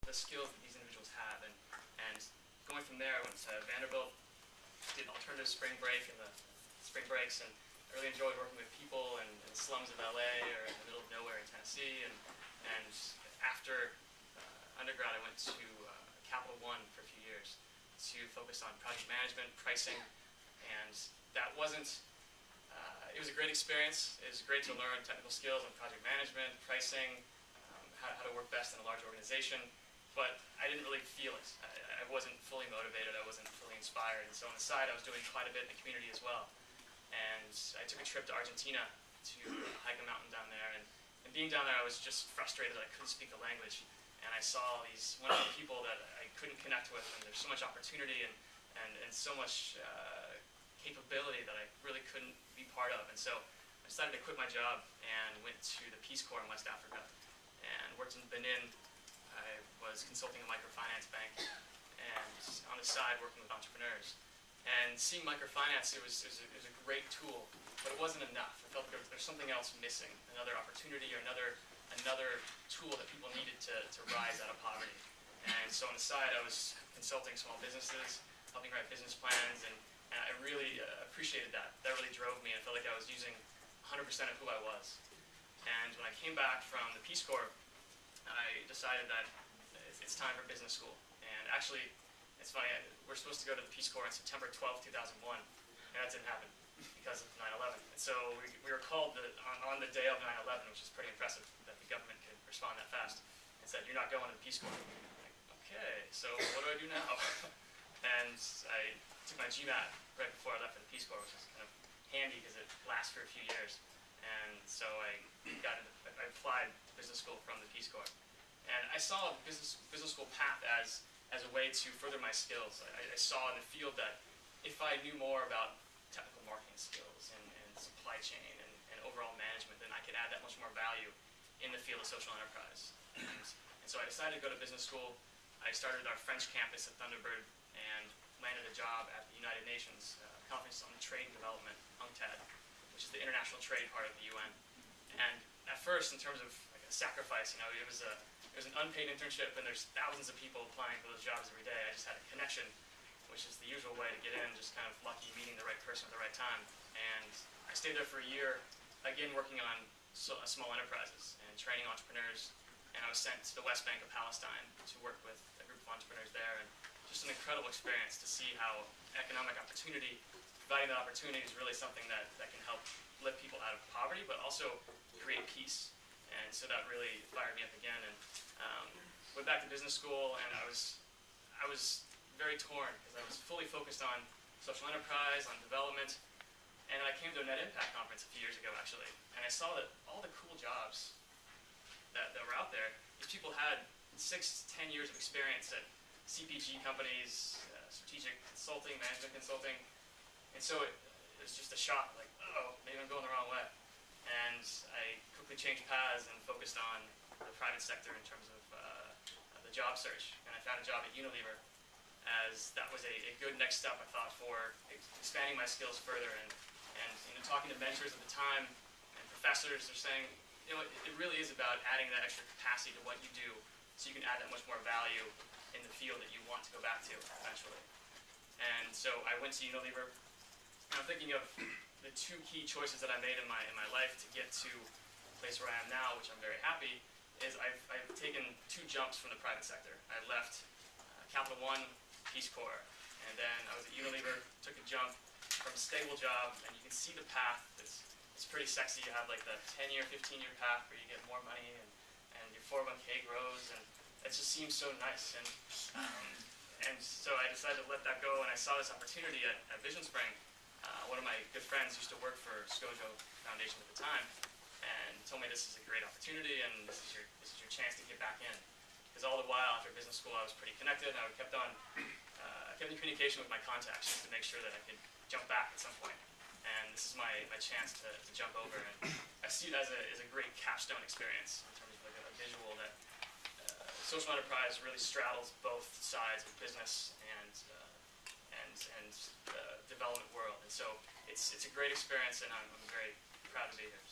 the skills that these individuals have. And going from there, I went to Vanderbilt, did alternative spring break in the spring breaks, and I really enjoyed working with people in the slums of LA or in the middle of nowhere in Tennessee. And after undergrad, I went to Capital One for a few years to focus on project management, pricing, and that wasn't, it was a great experience. It was great to learn technical skills on project management, pricing, how to work best in a large organization, but I didn't really feel it. I wasn't fully motivated, I wasn't fully inspired, and so on the side I was doing quite a bit in the community as well. And I took a trip to Argentina to hike a mountain down there, and being down there I was just frustrated that I couldn't speak the language, and I saw these wonderful people that I couldn't connect with, and there's so much opportunity and so much capability that I really couldn't be part of. And so I decided to quit my job and went to the Peace Corps in West Africa and worked in Benin. I was consulting a microfinance bank and on the side working with entrepreneurs. And seeing microfinance, it was a great tool, but it wasn't enough. I felt like there's something else missing, another opportunity or another tool that people needed to rise out of poverty. And so on the side, I was consulting small businesses, helping write business plans, and I really appreciated that. That really drove me. I felt like I was using 100% of who I was. And when I came back from the Peace Corps, I decided that it's time for business school. And actually, it's funny, we're supposed to go to the Peace Corps on September 12, 2001, and that didn't happen because of 9/11. And so we were called on the day of 9/11, which is pretty impressive that the government could respond that fast, and said, "You're not going to the Peace Corps." I'm like, okay, so what do I do now? And I took my GMAT right before I left for the Peace Corps, which is kind of handy because it lasts for a few years. And so I applied business school from the Peace Corps. And I saw the business school path as a way to further my skills. I saw in the field that if I knew more about technical marketing skills and supply chain and overall management, then I could add that much more value in the field of social enterprise. And so I decided to go to business school. I started our French campus at Thunderbird and landed a job at the United Nations Conference on Trade and Development, UNCTAD, which is the international trade part of the UN. And at first, in terms of like a sacrifice, it was an unpaid internship, and there's thousands of people applying for those jobs every day. I just had a connection, which is the usual way to get in, just kind of lucky meeting the right person at the right time. And I stayed there for a year, again working on small enterprises and training entrepreneurs. And I was sent to the West Bank of Palestine to work with a group of entrepreneurs there. And just an incredible experience to see how economic opportunity, providing that opportunity is really something that can help lift people out of poverty, but also create peace. And so that really fired me up again. And went back to business school, and I was very torn because I was fully focused on social enterprise, on development. And I came to a Net Impact conference a few years ago, actually, and I saw that all the cool jobs that were out there, these people had 6-10 years of experience at CPG companies, strategic consulting, management consulting. And so it was just a shock, like, oh, maybe I'm going the wrong way. And I quickly changed paths and focused on the private sector in terms of the job search. And I found a job at Unilever, as that was a good next step, I thought, for expanding my skills further. And talking to mentors at the time and professors, they're saying, it really is about adding that extra capacity to what you do so you can add that much more value in the field that you want to go back to eventually. And so I went to Unilever, and I'm thinking of the two key choices that I made in my life to get to the place where I am now, which I'm very happy, is I've taken 2 jumps from the private sector. I left Capital One, Peace Corps, and then I was at Unilever, took a jump from a stable job, and you can see the path. It's pretty sexy. You have like the 10-year, 15-year path where you get more money and your 401k grows, and it just seems so nice. And so I decided to let that go, and I saw this opportunity at Vision Spring. One of my good friends used to work for Scojo Foundation at the time, and told me this is a great opportunity, and this is your chance to get back in. Because all the while after business school, I was pretty connected, and I kept in communication with my contacts just to make sure that I could jump back at some point. And this is my chance to jump over, and I see it as a great capstone experience in terms of like a visual that social enterprise really straddles both sides of business and the development world. And so it's a great experience, and I'm very proud to be here.